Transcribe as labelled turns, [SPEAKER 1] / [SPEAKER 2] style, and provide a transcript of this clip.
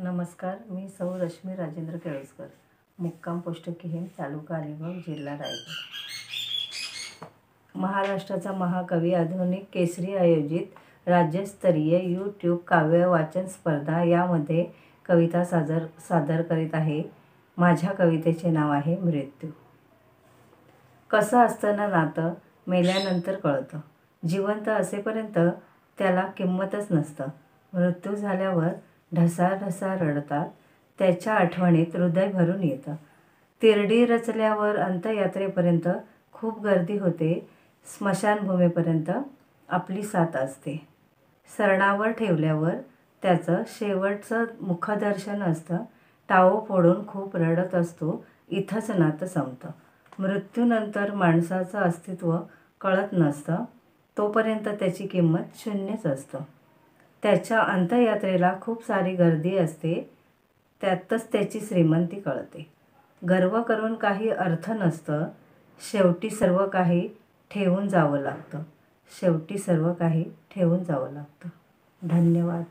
[SPEAKER 1] नमस्कार, मी सौ रश्मी राजेंद्र केळुसकर, मुक्काम पोस्ट किहीम, तालुका अलिबाग, जिल्हा रायगड। महाराष्ट्राचा महाकवी आधुनिक केसरी आयोजित राज्यस्तरीय यूट्यूब काव्य वाचन स्पर्धा यामध्ये कविता सादर करीत आहे। माझ्या कवितेचे नाव आहे मृत्यू। कसं असतं ना नातं, मेल्यानंतर कळतं। जिवंत असेपर्यंत त्याला किंमतच नसतं। मृत्यू झाल्यावर ढसाढसा रडतात, त्याच्या आठवणीत हृदय भरून येतं। तिरडी रचल्यावर अंत्ययात्रेपर्यंत खूप गर्दी होते, स्मशानभूमीपर्यंत आपली साथ असते। सरणावर ठेवल्यावर त्याचं शेवटचं मुखदर्शन असतं, टाळं फोडून खूप रडत असतो, इथंच नातं संपतं। मृत्यूनंतर माणसाचं अस्तित्व कळत नसतं, तोपर्यंत त्याची किंमत शून्यच असतं। त्याच्या अंत्ययात्रेला खूप सारी गर्दी असते, त्यातच त्याची श्रीमंती कळते। गर्व करून काही अर्थ नसतं, शेवटी सर्व काही ठेवून जावं लागतं। धन्यवाद।